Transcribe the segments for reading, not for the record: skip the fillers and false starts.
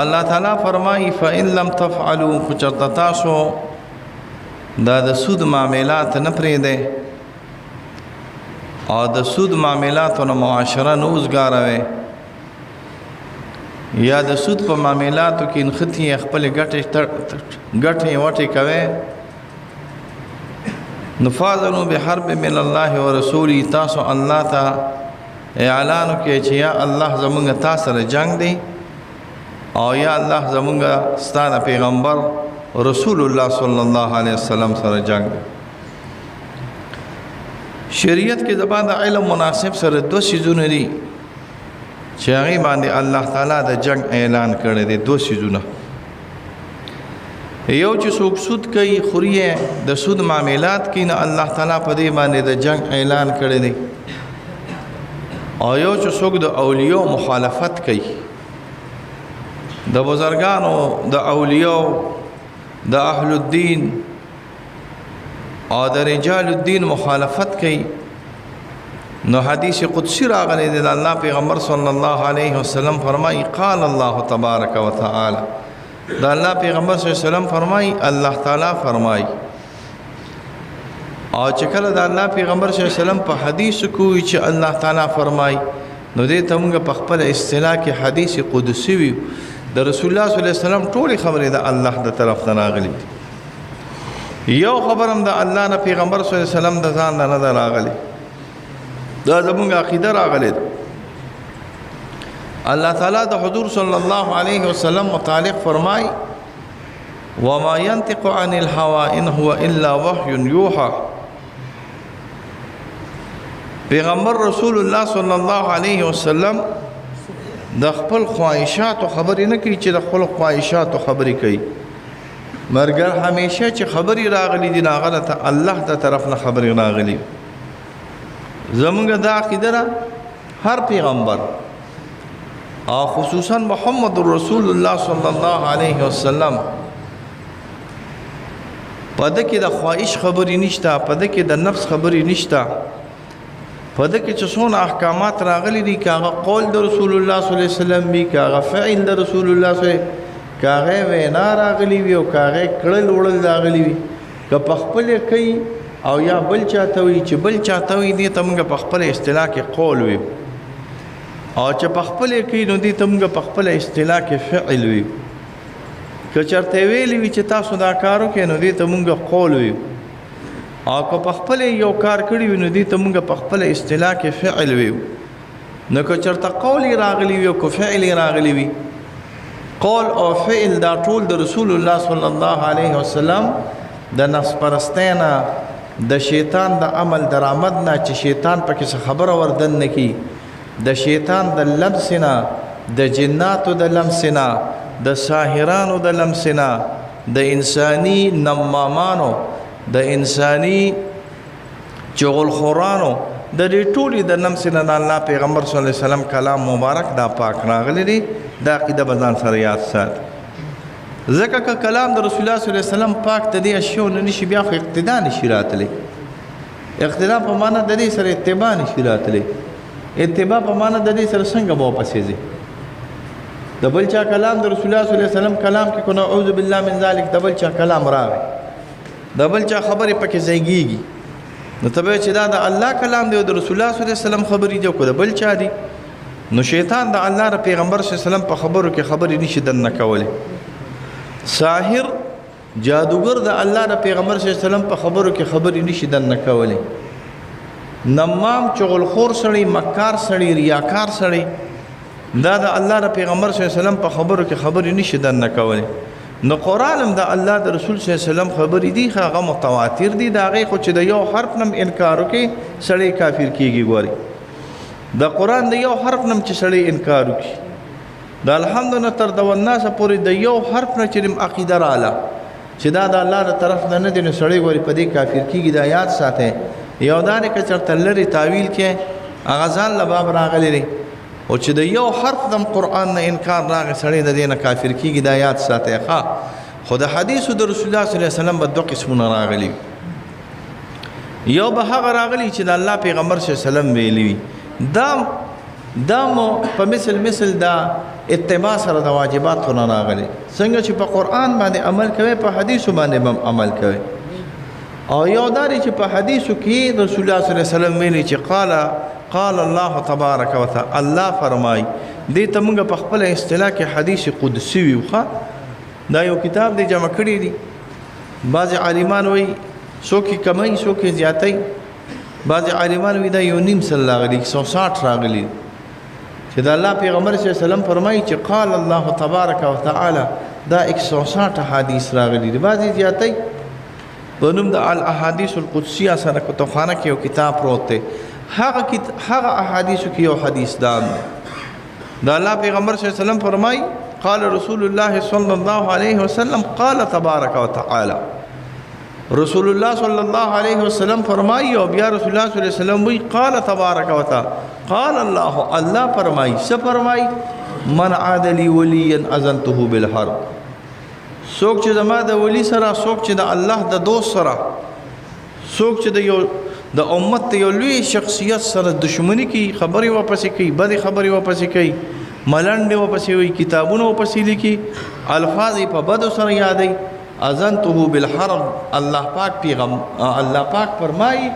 الله تعالی فرمایي فإن لم تفعلوا کچرتا تاسو دا د سود معاملات نه پرېږدئ او د سود معاملاتو نه معاشره نه اوزګاروئ یا د سود په معاملاتو کې نښتې خپلې ګټې وټې کوئ نو فاذنوا بحرب من الله ورسوله تاسو الله ته اعلان وکړئ چې یا الله زمونږ تا سره جنگ دی او یا الله زمونږ ستا د پیغمبر رسول الله صلی الله علیه وسلم سره جنگ دی شریعت کې د بعد علم مناسب سره دو سیزونه دي چې هغې باندې الله تعالی د جنگ اعلان کړی دی دو سیزونه یو چې څوک سود کوي خوري د سود معاملات کوي نه الله تعالی په دې باندې د جنگ اعلان کړی دی او یو چې څوک د اولیاء مخالفت کوي د بزرګانو د اولیاء د اهل الدین او د رجال الدین مخالفت کوي نو حدیث قدسی راغلی دی د الله پیغمبر صلی الله علیه وسلم فرمایي قال الله تبارک وتعالى د الله پیغمبر صلی الله علیه وسلم فرمایي الله تعالی فرمایي او چې کله د الله پیغمبر صلی الله علیه وسلم په حدیث کوي چې الله تعالی فرمایي نو دې ته موږ په خپل اصطلاح کې حدیث قدسی وي د رسول الله صلی الله علیه وسلم ټولې خبرې د الله د طرف نه راغلي دي یو خبر هم د الله نه پیغمبر صلی الله علیه وسلم د ځان نه ده راغلي دا زموږ عقیده راغلې ده الله تعالی د حضور صلی الله علیه وسلم متعلق فرمای وما ينطق عن الهوى ان هو الا وحي يوحى پیغمبر رسول الله صلی الله علیه وسلم د خپل خواهشاتو خبرې نه کوي چې د خپل خواهشاتو خبرې کوي مرګر همیشه چې خبرې راغلي دي هغه ته الله د طرف نه خبرې راغلي زمونږ دا عقیده ده هر پیغمبر او خصوصا محمد رسول الله صلی الله علیه وسلم په دې کې د خواهش خبرې نشته په دې کې د نفس خبرې نشته په دې کې چې څونه احکامات راغلي دي کاغه قول د رسول الله صلی الله علیه وسلم وی کاغه فعل د رسول الله صلی کاغه وینا راغلي وي او کاغه کړل وړل راغلي وي که په خپل کوي او یا بل چاته وي چې بل چاته وي دې ته موږ په خپل اصطلاح کې قول وي او چې په خپل کوي نو دې ته موږ په خپل اصطلاح کې فعل وي که چرته ویلي وي چې تاسو دا کار وکړئ نو دې ته موږ قول وي او که په خپل یو کار کړی وي نو دې ته موږ په خپل اصطلاح کې فعل وي نو که چرته قول راغلی وي او که فعل راغلی وي قول او فعل دا ټول د رسول الله صلی الله علیه وسلم د نفس پرستینا د شیطان د عمل درآمد نه چې شیطان پکې خبره وردن نه کی د شیطان د لمس نه د جناتو د لمس نه د ساحرانو د لمس نه د انساني نمامانو د انساني چغلخورانو د دې ټولې د لمس نه الله پیغمبر صلی الله علیه وسلم کلام مبارک دا پاک راغلی دی دا عقیده بزان سره یاد سات ځکه که کلام د رسول الله صلی الله علیه وسلم پاک ته دې اشیاء نه نشي بیا خو اقتدا نشي راتلی اقتدا په معنا د دې سره اتباع نشي راتلی اتباع په معنا د دې سره څنګه به پسې ځي د بل چا کلام د رسول الله صلی الله علیه وسلم کلام کې کو نعوذ بالله من ذلک د بل چا کلام راغی د بل چا خبرې پکې ځایږي نو ته به چې دا د الله کلام دی او د رسول الله صلی الله علیه وسلم خبرې دی او د بل چا دی نو شیطان د الله ر پیغمبر صلی الله علیه وسلم په خبرو کې خبرې نشي دنه کولی ساحر جادوګر د الله ر پیغمبر صلی الله علیه وسلم په خبرو کې خبرې نشي دنه کولی نمام چغلخور سړی مکار سړی ریاکار سړی دا د الله ر پیغمبر صلی الله علیه وسلم په خبرو کې خبرې نشي دنه کولی نو قرآن هم د الله د رسول صلی الله علیه وسلم خبرې دي هغه متواتر دي د هغې خو چې د یو حرف نم انکار وکړي سړی کافر کیږي ګوري د قرآن د یو حرف نم چې سړی انکار وکړي د الحمدلله تر د والناس پورې د یو حرف نه چې عقیده رااله چې دا د الله د طرف نه دی نو سړی ګوري په دې کافر کیږي دا یاد ساتئ یو دا دی که چېرته لرې تاویل کې هغه ځان له باب راغلی دی او چې د یو حرف د قرآن نه انکار راغی سړی د دې نه کافر کیږي دا یاد ساتئ ښه خو د حدیثو د رسول الله صلی الله علیه وسلم به دوه قسمونه راغلي یو به هغه راغلی چې د الله پیغمبر صلی الله علیه وسلم ویلي وي دا مو په مثل دا اتباع سره د واجباتو نه راغلي څنګه چې په قرآن باندې عمل کوي په حدیثو باندې هم عمل کوي او یو داري چې په حدیثو کې رسول الله صلی الله علیه وسلم ویلي چې قال الله تبارک وتعالى الله فرمای دې ته موږ په خپل اصطلاح کې حدیث قدسی ویو دا یو کتاب دی جمع کړی دی بعض عالمان وایي څوک کمی څوک زیاتی بعض عالمان وایي دا یو نیم سل راغلی 160 راغلی چې دا الله پیغمبر صلی الله علیه وسلم فرمایي چې قال الله تبارک وتعالى دا 160 حدیث راغلی دی بعض زیاتی په نوم د الاحاديث القدسیه سره کتابخانه کې یو کتاب پروت دی هغه احادیثو کې یو حدیث دا الله پیغمبر صلی الله علیه وسلم فرمایي قال رسول الله صلى الله عليه وسلم قال تبارك وتعالى رسول الله صلى الله عليه وسلم فرمایي او بیا رسول الله صلی الله علیه وسلم وی قال تبارك وتعالى قال الله فرمایي څه فرمایي من عاد لي وليا اذنته بالحرب څوک چې زما د ولی سره څوک چې د الله د دوست سره څوک چې د امت یو لوی شخصیت سره دشمنی کی خبري واپس کوي بد خبري واپس کوي ملنډ واپس وي کتابونه واپس لیکي الفاظ په بد سره یادي اذنته بالحرب الله پاک فرمایي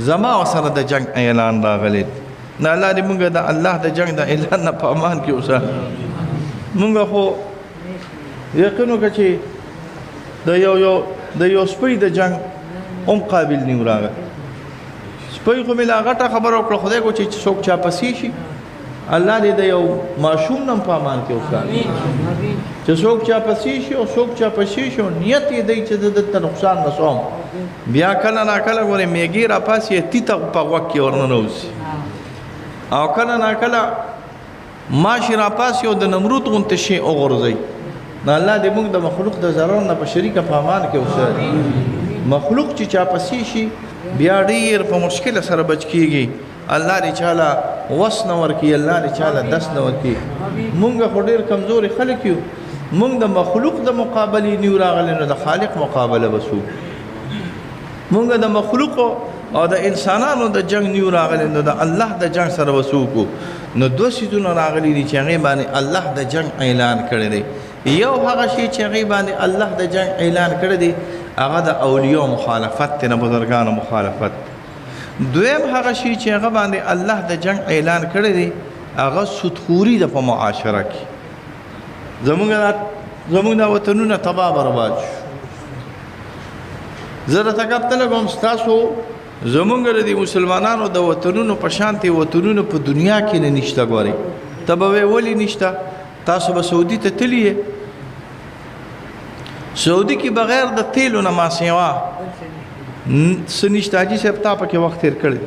زما سره د جنگ اعلان راغلی نه الله دې موږ د الله د جنگ د اعلان نه په امان کې اوسه موږ خو یقینو که چې د یو سپی د جنگ هم قابل نیو راغی سپی خو مې لا غټه خبره وکړه خدای کو چې څوک چا پسې شي الله دې د یو ماشوم نم په امان کې وکړي چې څوک چا پسې شي او څوک چا پسې شي نیت یې دی چې د نقصان نسوم بیا کله نا کله ګورې میګي را پاسې تیته په وخت کې ورننوځي او کله نا کله ماشي را پاسې او د نمرود غونته شي وغورځي نه الله دې موږ د مخلوق د ضرر نه په شریکه په امان کې اوسه مخلوق چې چا پسې شي بیا ډیر په مشکل سره بچ کیږي الله دې چاله وس نه ورکي الله دې چاله دس نه ورکي موږ خو ډیر کمزوري خلک یو موږ د مخلوق د مقابله نیو راغلی نو د خالق مقابله وسو موږ د مخلوق او د انسانانو د جنگ نیو راغلی نو د الله د جنگ سره وسو کو نو دوه سيزونه راغلي دي چې هغه باندې الله د جنگ اعلان کړی دی یو هغه شی چې هغه باندې الله د جنگ اعلان کړی دی هغه د اولیاء مخالفت نه بزرګانو مخالفت دویم هغه شی چې هغه باندې الله د جنگ اعلان کړی دی هغه سودخوري د په معاشره کې زمونږ د وطنونو تباہ برباد زه درته کتل کوم ستاسو زمونږ د مسلمانانو د وطنونو په شانتي وطنونو په دنیا کې نه نشته ګوري ته به ولی نشته تاسو به سعودي ته تللی سعودي کې بغیر د تیلو نه ما سیوا سنشتاجي صاحب تا پکې وخت تیر کړی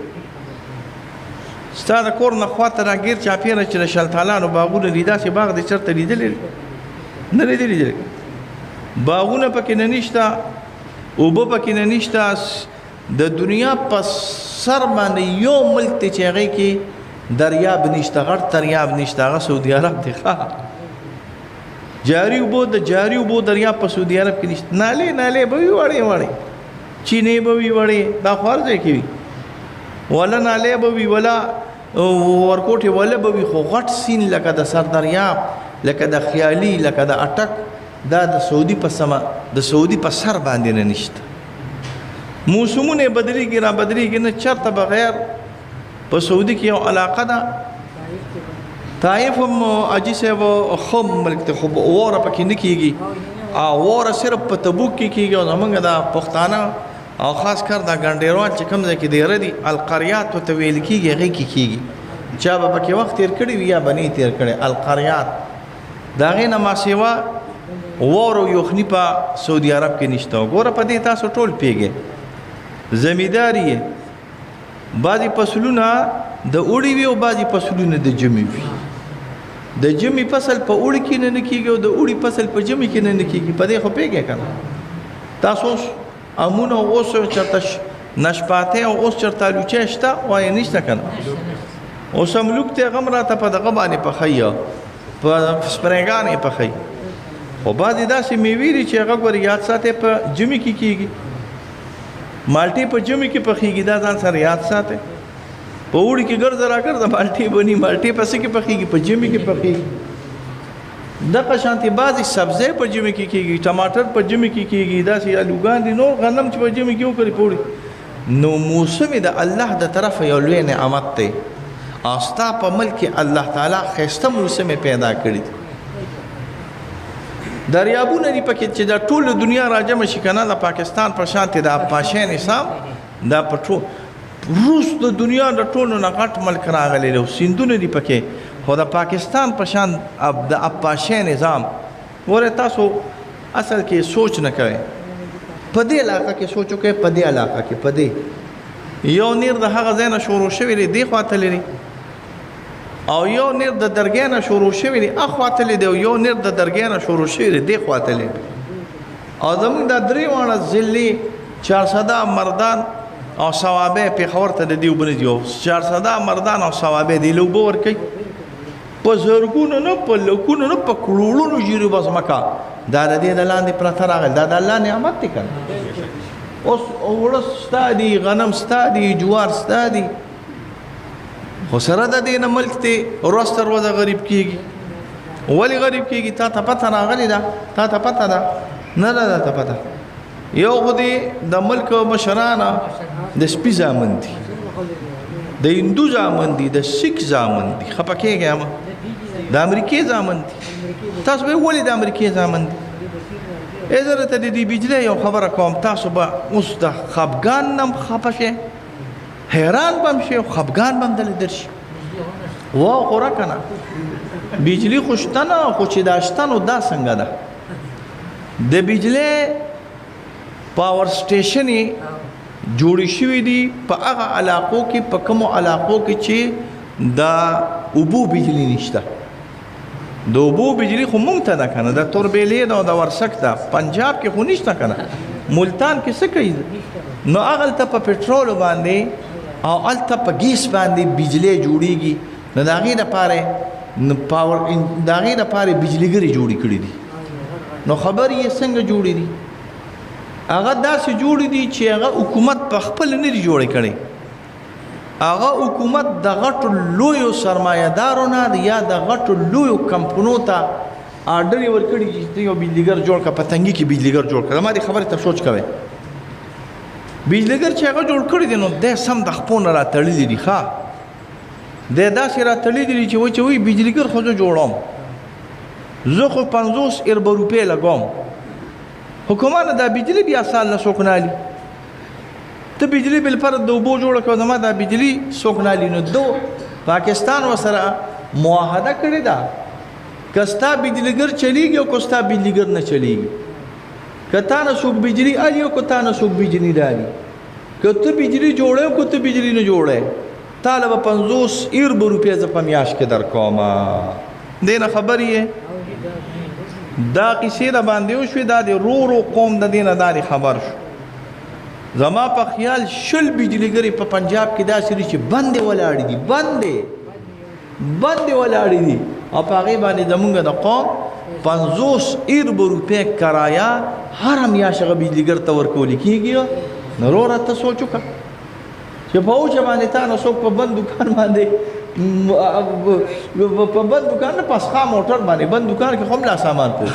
ستا د کور نه خواته راګیر چاپیره چې د شلتالانو باغونه دي داسې باغ دی چېرته لیدلی نه لیدلی باغونه پکې نه نشته اوبه پکې نه نشته د دنیا په سر باندې یو ملک دی چې هغې کې دریاب نشته غټ دریاب نشته هغه سعودي عرب دی جاری اوبو دریاب په سعودي عرب کې نشته نالې به وي وړې چینې به وي وړې دا خو هر ځای کې وي ولا نالې به وي ولا ورکوټې ولا به وي خو غټ سین لکه د سر دریاب لکه د خیالي لکه د اټک دا د سعودي په سر باندې نه نشته موسمونه بدلیږي را بدلیږي نه چرته بغیر په سعودي کې یو علاقه ده طائف هم اجي صاحب خم ملک ته خو وره پکې نه کیږي او وره صرف په تبوک کې کیږي او زمونږ د پښتانه او خاص کر دا ګنډیروال چې کوم ځای کې دی ردي القريات ته ویل کیږي هغه کې کیږي چا به پکې وخت تیر کړی وي یا بنی تیر کړي القريات دا غینه ما سیوا وره یخنی په سعودي عرب کې نشته ګوره په دې تاسو ټول پیګه زمیداری بعضی فصلونه د اوړي وي او بعضی فصلونه د جمی وي د جمی فصل په اوړي کې نه کیږي او د اوړي فصل په جمی کې نه کیږي په دې خو پیګه کنه تاسو امونه اوس چرته نشپاته او اوس چرته لوچه شته وای نشته کنه اوس هم لوکته غمراته په دغه باندې په خیا په سپرنګانې په خی او بعضی داسې میوې چې هغه ګور یاد ساتي په جمی کې کیږي مالټي په جمی کې پخېږي دا ځان سره یاد ساتي په وړي کې ګرځه را ګرځه مالټي بني مالټي پسې کې پخېږي په جمی کې پخېږي دغه شانتي بعضې سبزی په ژمي کې کېږي، ټماټر په ژمي کې کېږي، داسې الوګان دي، نور غنم چې په ژمي کې وکړي پوړي. نو موسم د الله د طرفه یو لوی نعمت دی، او ستا په ملک کې الله تعالی ښایسته موسم پیدا کړي دي. دریابونه دي پکې چې د ټول دنیا راجمع شي که نه، د پاکستان په شانتې د اپاشۍ نظام دا په ټول روس د دنیا د ټولو نه غټ ملک راغلی دی، سیندونه دي پکې، خو د پاکستان په شان د اپاشۍ نظام ګوره تاسو اصل کې سوچ نه کوئ. په دې علاقه کې سوچ وکړئ، په دې علاقه کې په دې یو نیر د هغه ځای نه شروع شوی دی دې خوا تللی دی، او یو نیر د درګۍ نه شروع شوی دی اخوا تللی دی، او یو نیر د درګۍ نه شروع شوی دی دې خوا تللی دی. او زموږ دا درې واړه ضلعې چارسده، مردان او صوابۍ پېښور ته د دې اوبه نه دي، او چارسده، مردان او صوابۍ دې له اوبه ورکوي په زرګونو نه، په لکونو نه، په کروړونو ژیرو به ځمکه دا د دې د لاندې پرته راغلي. دا د الله نعمت دی که نه. اوس اوړه ستا دي، غنم ستا دي، جوار ستا دي، خو سره د دې نه ملک ته ورځ تر ورځه غریب کېږي. ولې غریب کېږي؟ تا ته پته راغلې ده؟ تا ته پته ده؟ نه ده درته پته. یو خو دې د ملک مشرانه د سپي زامن دي، د هندو زامن دي، د سیک زامن دي، خفه کېږئ مه، د امریکې زامن دي. تاسو به ولې د امریکې زامن دي؟ زه درته د دې بجلۍ یو خبره کوم، تاسو به اوس د خفګان نه هم خفه شئ، حیران به هم شئ، خفګان به هم دلې درشي. واو خوره که نه، بجلي خو شته نه، خو چې دا شته نو دا څنګه ده؟ د بجلۍ پاور سټیشنې جوړې شوي دي په هغه علاقو کې، په کومو علاقو کې چې د اوبو بجلي نشته. د اوبو بجلي خو مونږ ته ده که نه، د توربیلې ده او د ورسک ده، پنجاب کې خو نشته که نه، ملتان کې څه کوي؟ نو هغلته په پټرولو باندې او هلته په ګیس باندې بجلۍ جوړېږي. نو د هغې دپاره د هغې دپاره بجلیګرې جوړې کړي دي. نو خبرې یې څنګه جوړې دي؟ هغه داسې جوړې دي چې هغه حکومت په خپل نه دي جوړې کړي، هغه حکومت د غټو لویو سرمایه‌دارو نه یا د غټو لویو کمپنو ته آرډر یې ورکړي چې ته یو بجلیګر جوړ کړه، په تنګي کې بجلیګر جوړ کړه. ما دې خبرې ته سوچ کوئ، بجلیګر چې هغه جوړ کړي دي نو دی سم د خپو نه راتړلي دي. ښه دی داسې راتړلي دي چې وایي بجلیګر خو زه جوړوم، زه خو 50 اربه روپۍ لګوم، حکومت دا بجلی بیا سال نه څوک نه الي. ته بجلی بالفرض د اوبو جوړه کړه، زما دا بجلی څوک نه الي. نو دو پاکستان ورسره معاهده کړې ده، که ستا بجلیګر چلیږي او که ستا بجلیګر نه چلیږي، که تا نه څوک بجلی الي او که تا نه څوک بجلی نه الي، که ته بجلی جوړې او که ته بجلی نه جوړې، تاله به 50 اربه روپۍ زه په میاشت کې درکوم. دې نه خبرې یې دا قصې د باندې وشوې، دا د رو قوم د دې نه دا خبر شو. زما په خیال 20 بجلیګرې په پنجاب کې داسې دي چې بندې ولاړې دي، بندې ولاړې دي، او په هغې باندې زمونږ د قوم 50 اربه روپۍ کرایه هره میاشت هغه بجلیګر ته ورکولی کېږي. نو وروره ته سوچ وکړه چې په اوچه باندې تا نه څوک په بند دوکان باندې په بند دوکان نه، په اسخا موټر باندې بند دوکان کې خو هم لا سامان پوه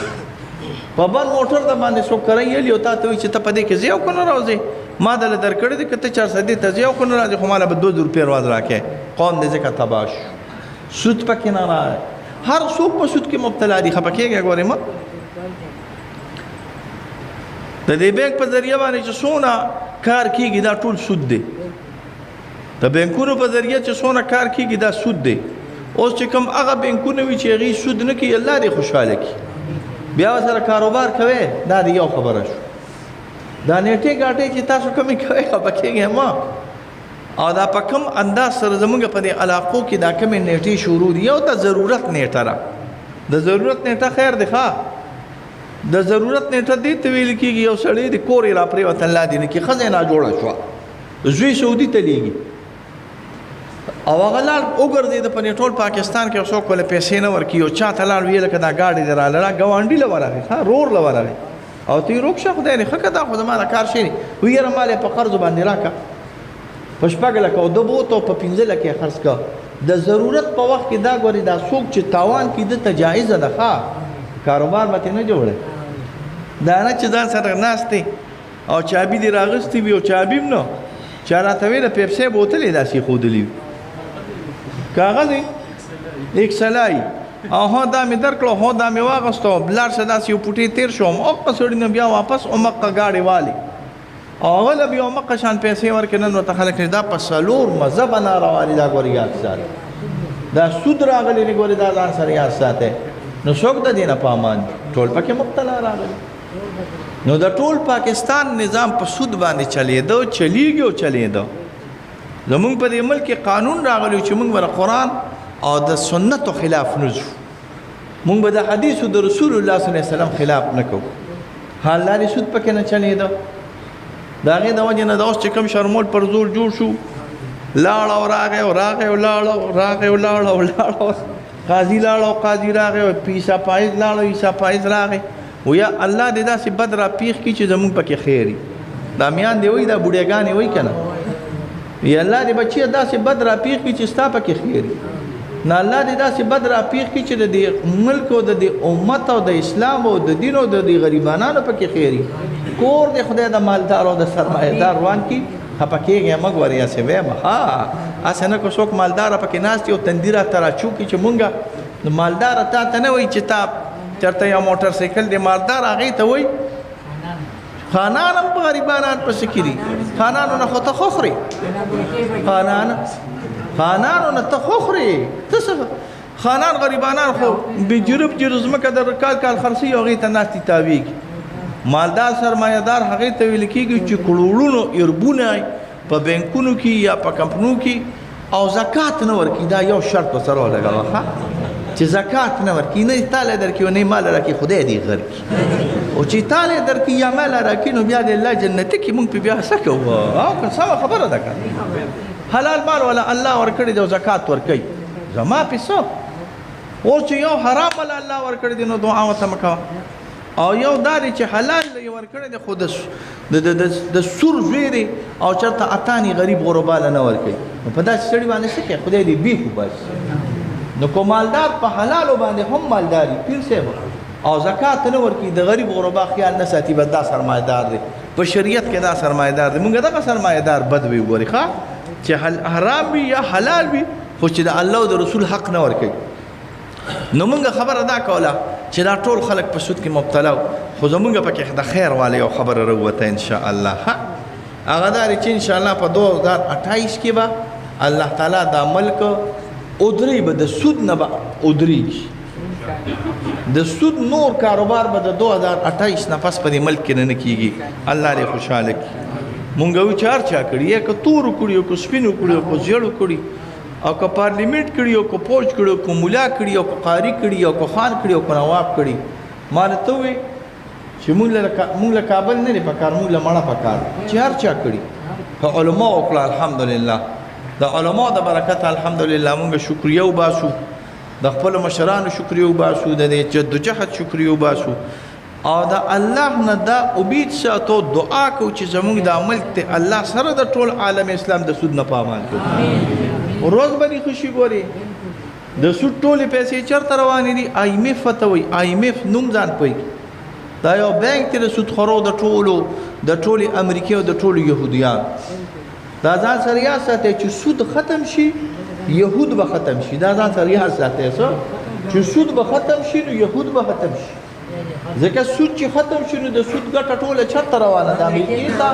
په بند موټر د باندې څوک کرایي الي او تا ته وایي چې ته په دې کې ځې او که نه راوځې، ما دله درکړی دی که ته 400 ته ځې او که نه راځې، خو ماله به 2 روپۍ ورځ راکړې. قوم دې ځکه تباه شو، سود پکې نه راغی، هر څوک په سود کې مبتلا دي. خفه کېږئ ګورې مه، د دې بینک په ذریعه باندې چې څونه کار کېږي دا ټول سود دی، د بینکونو په ذریعه چې څونه کار کېږي دا سود دی. اوس چې کوم هغه بینکونه وي چې هغې سود نه کوي، الله دې خوشحاله کړي، بیا ورسره کاروبار کوئ. دا د یو خبره شو. دا نیټې ګاټې چې تاسو کمې کوئ خفه کېږئ مه، او دا په کوم انداز سره زمونږ په دې علاقو کې دا کمې نیټې شروع دي. یو د ضرورت نیټه ده، د ضرورت نیټه خیر دی. ښه د ضرورت نیټه دې ته ویل کېږي یو سړی د کور یې را پرېوت الله دې نه کړي، ښځه یې ناجوړه شوه، زوی سعودي ته لیږي او هغه لاړ وګرځېده په ټول پاکستان کې، څوک ولې پیسې نه ورکوي، او چا ته لاړ ویې لکه دا ګاډي دې راله ګاونډي له ورغی، ښه رور له ورغی، او ته یې روک شه خدای دې ښه کړه، دا خو زما د کار شی دی. وایي یاره مال یې په قرضو باندې راکړه، په 6 لکه او 2 بوتو په 15 لکه یې خرڅ کړه. د ضرورت په وخت کې دا ګورې دا څوک چې تاوان کړي ده ته جایزه ده. ښه کاروبار به نه جوړه دا نه چې ځان سره ناست دی او چابي دې راغستې وي او چابي هم نو چا راته ویله پیپسۍ بوتل یې داسې ښودلي وي کاغذ یې ایک سلای او هو دا مې درکړو هو دا مې واغستو بلاړ شه داسې یو پوټې تېر شوم اوقه سړي نه بیا واپس اومقه گاډې والي او هغه له بیا اومقه شان پیسې ورکړې نن ورته خلک دا په څلور مذهبه ناروا دي دا ګورې یاد ساتي دا سود راغلی دی ګورې دا ځان سره یاد ساتي نو څوک د دې نه په امان ټول پکې مبتلا راغلي نو د ټول پاکستان نظام په سود باندې چلیدو چلیږي او چلیدو زمونږ په دې ملک کې قانون راغلی چې موږ به قرآن او د سنتو خلاف نه ځو موږ به د حدیثو د رسول الله صلی الله علیه وسلم خلاف نه کوو حال لارې سود پکې نه چلیدو د هغې د وجې نه د اوس چې کوم شرمول پر زور جوړ شو لاړ او راغی او راغی او لاړ او راغی او لاړ او لاړ قاضي لاړ او قاضي راغی او عیسی پایز لاړ او عیسی پایز راغی ویا الله دې داسې بد را پیښ کړي چې زمونږ پکې خیر وي دا میان دی وایي دا بوډیګانې وایي که نه یا الله دې بچیه داسې بد را پیښ کړي چې ستا پکې خیر وي نه الله دې داسې بد را پیښ کړي چې د دې ملک او د دې امت او د اسلام او د دین او د دې غریبانانو پکې خیر وي کور دې خدای د مالدار او د سرمایه‌دار روان کړي خفه کېږي مه ګورې هسې ویم ها هسې نه که څوک مالداره پکې ناست یو تندي راته راچوکي چې مونږ د مالداره تا ته نه وایي چې تا چېرته یو موټر سایکل دی مالدار هغې ته وایي خانان هم په غریبانان پسې کې دي خانانو نه خو ته خو خورې خانانو نه ته خو خورې ته څه خانان غریبانان خو بې جرب جرب ځمکه د کال کال خرڅوي او هغې ته ناستې تاویږي مالدار سرمایه‌دار هغې ته ویل کېږي چې کروړونو اربونه په بینکونو کې یا په کمپنو کې او زکات نه ورکړي دا یو شرط ورسره ولګوه ښه چې زکات نه ورکړي نه یې تاله درکړي او نه یې ماله راکړي خدای دې غر کړي او چې تاله درکړي یا ماله راکړي نو بیا د الله جنتي کې مونږ پې بیا څه کوو او که سمه خبره ده که حلال مال ولا الله ورکړی دی او زکات ورکوي زما پې څه اوس چې یو حرام مال الله ورکړی دی نو دعا ورته مه کوه او یو دا دی چې حلال یې ورکړی دی خو د سور زوی دی او چېرته اتانې غریب غرباله نه ورکوي نو په داسې سړي باندې څه کوي خدای دې بیخ وباسي نو کو مالدار په حلالو باندې هم مالدار وي پیر صاحب او زکات نه ورکوي د غریب غربا خیال نه ساتي بس دا سرمایه‌دار دی په شریعت کې دا سرمایه‌دار دی مونږ دغه سرمایه‌دار بد وي ګورې ښه چې حرام وي یا حلال وي خو چې د الله او د رسول حق نه ورکوي نو مونږ خبره دا کوله چې دا ټول خلک په سود کې مبتلا وو خو زمونږ پکې د خیر والا یو خبره راووته انشاءالله هغه دا دی چې انشاءالله په 2028 کې به الله تعالی دا ملک ادری به د سود نه به ادریږي د سود نور کاروبار به د 2028 نه پس په دې ملک کې نه کېږي الله دې خوشحاله کړي مونږ وی چار چا کړي یا که تورو کړي او که سپینو کړي او که زیړو کړي او که پارلیمنت کړي او که فوج کړي او که مولا کړي او که قاري کړي او که خان کړي او که نواب کړي ما ته وی چې مونږ له کابل نه دی پکار مونږ له مړه پکار چار چا کړي که علما وکړه الحمدلله د علما د برکت الحمدلله مونږ شکریه وباسو د خپل مشرانو شکریه وباسو د دې جدوجهد شکریه وباسو او د الله نه دا امید ساتو دعا کو چې زموږ د ملک ته الله سره د ټول عالم اسلام د سود نه پامان کړي روز باندې خوشي ګوري د سود ټولې پیسې چرته روانې دي IMF ته وایي IMF نوم ځان پوي دا یو بانک دی د سود خورو د ټولې امریکې او د ټولو یهودیان دا ځان سره یاد ساتي چې سود ختم شي یهود به ختم شي دا ځان سره یاد ساتي چې سود به ختم شي نو یهود به ختم شي ځکه سود چې ختم شي نو د سود ګټه ټوله چېرته روانه ده امریکې ته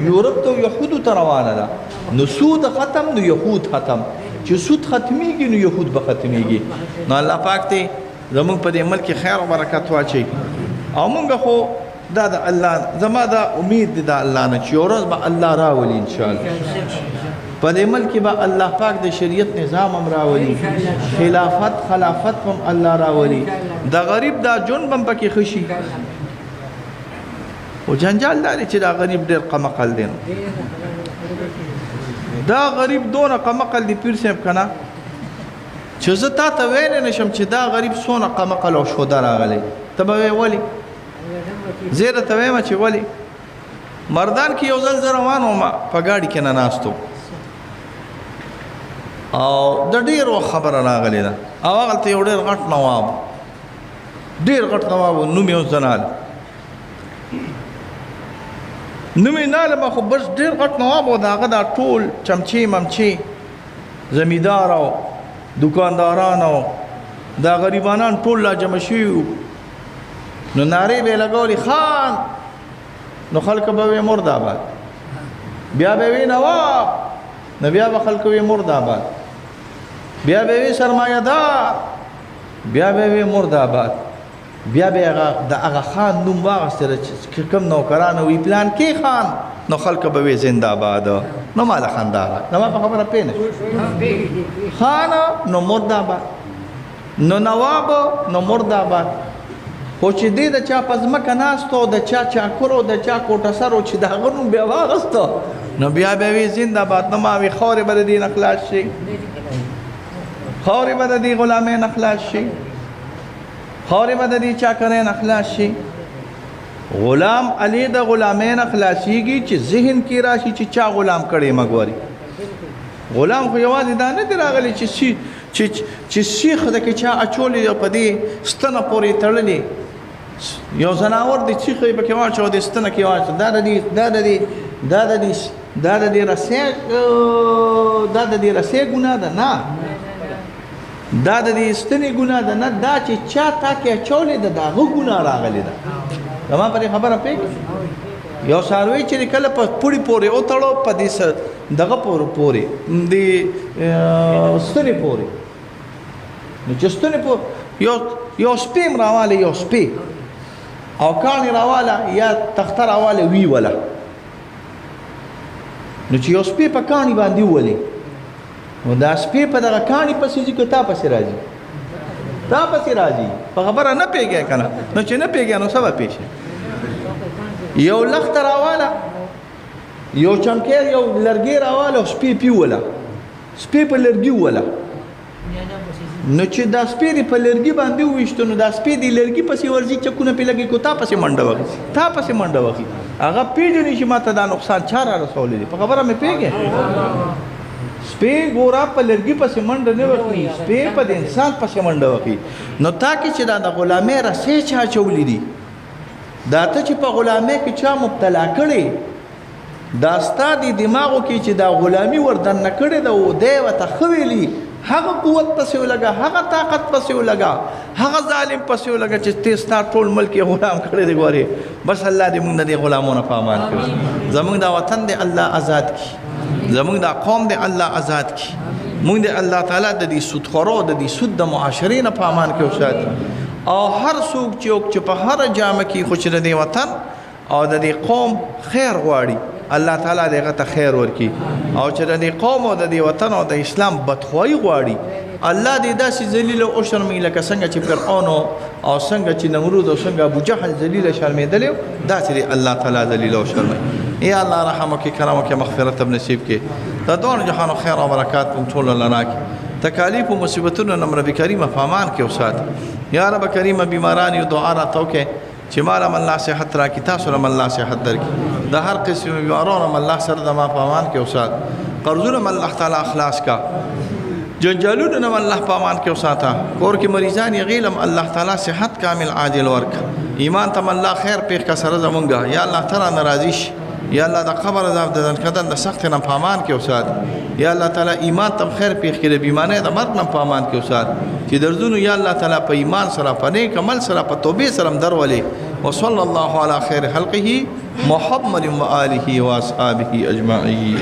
یورپ ته یهودو ته روانه ده نو سود ختم نو یهود ختم چې سود ختمیږي نو یهود به ختمیږي نو الله پاک ته زموږ په دې ملک خیر او برکت واچوي او مونږ خو دا د الله زما دا امید دی د الله نه چې یو ورځ به الله راولي انشاءالله په دې ملک به الله پاک د شریعت نظام هم راولي خلافت هم الله راولي د غریب دا جون بم پکې خشي او جنجال دا چې دا غریب ډېر قمقل دی دا غریب دونه قمقل دی پیر صاحب که نه چې زه تا ته ویلی نشم چې دا غریب څونه قمقل او شوده راغلی ته به وایې ولې زه درته وایم چې ولې مردان کې یو ځل زه روان وم په ګاډي کې نه ناست او د ډېر وخت خبره راغلې ده او هغلته یو ډېر غټ نواب ډېر غټ نواب و، نوم یې اوس زنال نوم یې نالمه خو بس ډېر غټ نواب و. د هغه دا ټول چمچې ممچې زمیندار او دکانداران او دا غریبانان ټول لا جمع شوي وو. نو نارې به یې لګولې خان، نو خلک به وی مرد آباد، بیا به وی نواب، نو بیا به خلک وی مرد آباد، بیا به وی سرمایه دار، بیا به وی مرد آباد، بیا به د هغه خان نوم واغستله چې کوم نوکران وی پلان کې خان، نو خلک به وی زنده آباد. نو ماله خانداره نو ما په خبره پوه نه خان نو مرد آباد، نو نواب نو مرد آباد. خو چې دې د چا په ځمکه ناستو، د چا چاکر او د چا کوټه سر و چې د هغه نوم بیا واغسته، نو بیا به وي زنده باد. نو ما وي خاورې به د دې نه خلاص شي، خاورې به د دې غلامۍ نه خلاص شي، خاورې به د دې چاکرۍ نه خلاص شي. غلام علی د غلامۍ نه خلاصېږي چې ذهن کې راشي چې چا غلام کړی مګوري. غلام خو یوازې دا نه دی راغلی چې سیخ د کې چا اچولې او په دې ستنه پورې تړلې، یو ځناور د سیخ یې پکې واچو د ستنه کې واچو، دا د دې رسۍ ګناه ده نه، دا د دې ستنې ګناه ده نه، دا چې چا تا کې اچولې ده د هغه ګناه راغلې ده. زما پرې خبره پوهېږې؟ یو څاروی چې کله په پوړي پورې وتړو په دې دغه پورې د ستنې پورې، نو چې ستنې پورې یو سپی م راواله، یو سپی او کاڼي راواله یا تخته راواله وی وله، نو چې یو سپی په کاڼي باندې وولې، نو دا سپی په دغه کاڼي پسې ځي که تا پسې راځي؟ تا پسې راځي. په خبره نه پوهېږې که نه؟ نو چې نه پوهېږې نو څه به پېښ شي؟ یو لخته راواله، یو چمکیر یو لرګی راواله او سپی پیوله، سپی په لرګي ووله، نو چې دا سپی دې په لرګي باندې وویشته، نو دا سپی دې لرګي پسې ورځي، چکونه پې لګي کو تا پسې منډه وهي، تا پسې منډه وهي، هغه پېژني چې ما ته دا نقصان چا را رسولی دی. په خبره مې پوهېږې؟ سپی ګوره په لرګي پسې منډه نه وهي، سپی په د انسان پسې منډه وهي. نو تا کې چې دا د غلامۍ رسۍ چا اچولي دي، دا ته چې په غلامۍ کې چا مبتلا کړې، دا ستا د دماغو کې چې دا غلامي ور دننه کړې ده او دی ورته ښه ویلي، هغه قوت پسې ولګه، هغه طاقت پسې ولګه، هغه ظالم پسې ولګه چې ته ستا ټول ملک یې غلام کړی دی. ګورې بس الله دې موږ د دې غلامونو په امان کړي، زموږ دا وطن دې الله آزاد کړي، زموږ دا قوم دې الله آزاد کړي، موږ دې الله تعالی د دې سودخورو د دې سود د معاشرې نه په امان کې وساتي. او هر څوک چې په هر جامه کې خو چې د دې وطن او د دې قوم خیر غواړي، الله تعالی دې ته خیر ورکړي، او چې د دې قوم او د دې وطن او د اسلام بدخواهي غواړي، الله دې داسې ذلیل او شرمي لکه څنګه چې فرعون او څنګه چې نمرود او څنګه ابو جهل ذلیل شرمېدلی، داسې دې الله تعالی ذلیل او شرمي. یا الله رحم وکړي، کرم وکړي، مغفرت هم نصیب کړي، د دواړو جهانو خیر او برکات موږ ټولو له راکړي، تکالیف او مصیبتونو نه رب کریم په امان کې وساتي. یا رب کریم بیماران یو دعا راته وکړي چې مال الله صحت راکړي، تاسو هم الله صحت درکړي، د هر قسم بیمارانو الله سره د ما په امان کې وساتي، قرضونه الله تعالی اخلاص کا، جنجالونه هم الله په امان کې وساته، کور کې مریضان یې غیلم الله تعالی صحت کامل عاجل ورک، ایمان تم الله خیر پیښ کا سره زمونږه، یا الله تعالی ناراضي شي، یا الله د قبر عذاب د ځنکدن د سخت نه په امان کې وسات، یا الله تعالی ایمان تم خیر پیښ کړي، بیمانه د مرګ نه په امان کې وسات، چې درځونو یا الله تعالی په ایمان سره په نیک عمل سره په توبې سره درولې. وصلی الله علی خیر خلقه محمد و آله و اصحابه اجمعین.